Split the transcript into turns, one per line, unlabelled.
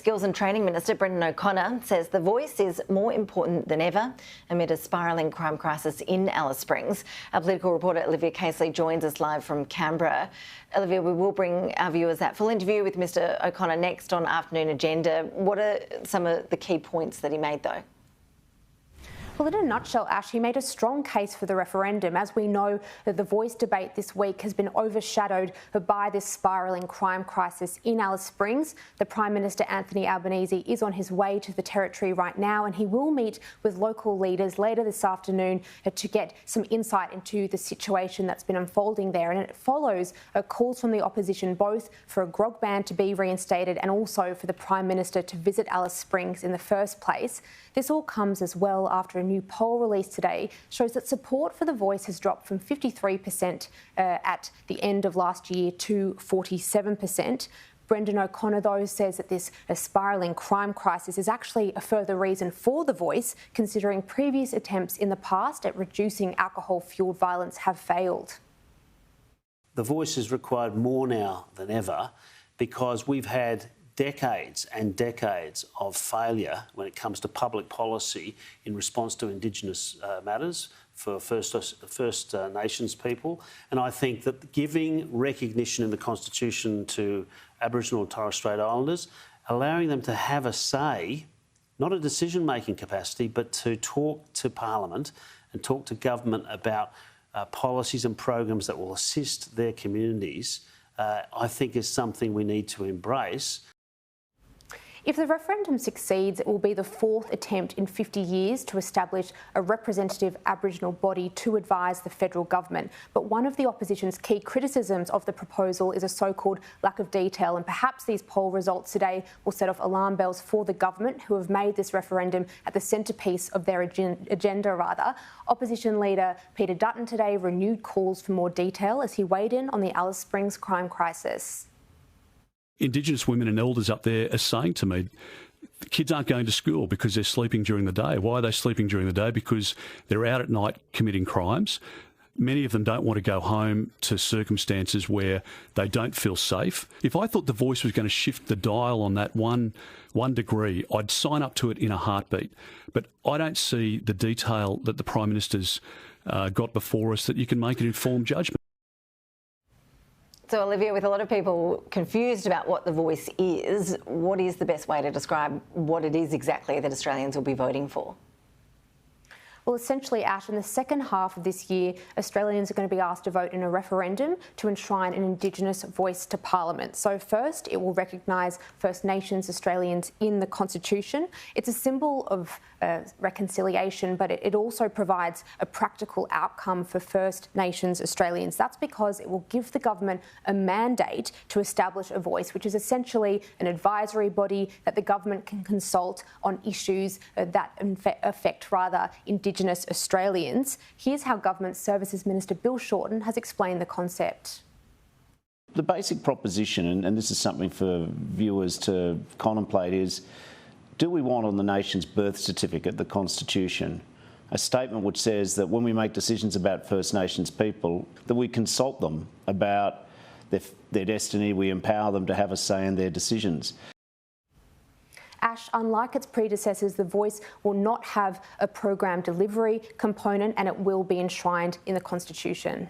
Skills and Training Minister Brendan O'Connor says the voice is more important than ever amid a spiralling crime crisis in Alice Springs. Our political reporter Olivia Casely joins us live from Canberra. Olivia, we will bring our viewers that full interview with Mr O'Connor next on Afternoon Agenda. What are some of the key points that he made, though?
Well, in a nutshell, Ash, he made a strong case for the referendum. As we know, that the Voice debate this week has been overshadowed by this spiralling crime crisis in Alice Springs. The Prime Minister Anthony Albanese is on his way to the Territory right now, and he will meet with local leaders later this afternoon to get some insight into the situation that's been unfolding there. And it follows calls from the opposition both for a grog ban to be reinstated and also for the Prime Minister to visit Alice Springs in the first place. This all comes as well after a new poll released today shows that support for the Voice has dropped from 53% at the end of last year to 47%. Brendan O'Connor, though, says that this spiralling crime crisis is actually a further reason for the Voice, considering previous attempts in the past at reducing alcohol-fuelled violence have failed.
The Voice is required more now than ever because we've had decades and decades of failure when it comes to public policy in response to Indigenous matters for First Nations people. And I think that giving recognition in the Constitution to Aboriginal and Torres Strait Islanders, allowing them to have a say, not a decision-making capacity, but to talk to Parliament and talk to government about policies and programs that will assist their communities, I think is something we need to embrace.
If the referendum succeeds, it will be the fourth attempt in 50 years to establish a representative Aboriginal body to advise the federal government. But one of the opposition's key criticisms of the proposal is a so-called lack of detail, and perhaps these poll results today will set off alarm bells for the government, who have made this referendum at the centrepiece of their agenda. Opposition leader Peter Dutton today renewed calls for more detail as he weighed in on the Alice Springs crime crisis.
Indigenous women and elders up there are saying to me, the kids aren't going to school because they're sleeping during the day. Why are they sleeping during the day? Because they're out at night committing crimes. Many of them don't want to go home to circumstances where they don't feel safe. If I thought the Voice was going to shift the dial on that one degree, I'd sign up to it in a heartbeat. But I don't see the detail that the Prime Minister's got before us that you can make an informed judgment.
So, Olivia, with a lot of people confused about what the Voice is, what is the best way to describe what it is exactly that Australians will be voting for?
Well, essentially, Ash, in the second half of this year, Australians are going to be asked to vote in a referendum to enshrine an Indigenous voice to Parliament. So first, it will recognise First Nations Australians in the Constitution. It's a symbol of reconciliation, but it also provides a practical outcome for First Nations Australians. That's because it will give the government a mandate to establish a voice, which is essentially an advisory body that the government can consult on issues that affect Indigenous Australians. Here's how Government Services Minister Bill Shorten has explained the concept.
The basic proposition, and this is something for viewers to contemplate, is do we want on the nation's birth certificate, the Constitution, a statement which says that when we make decisions about First Nations people, that we consult them about their destiny, we empower them to have a say in their decisions.
Ash, unlike its predecessors, the Voice will not have a program delivery component and it will be enshrined in the Constitution.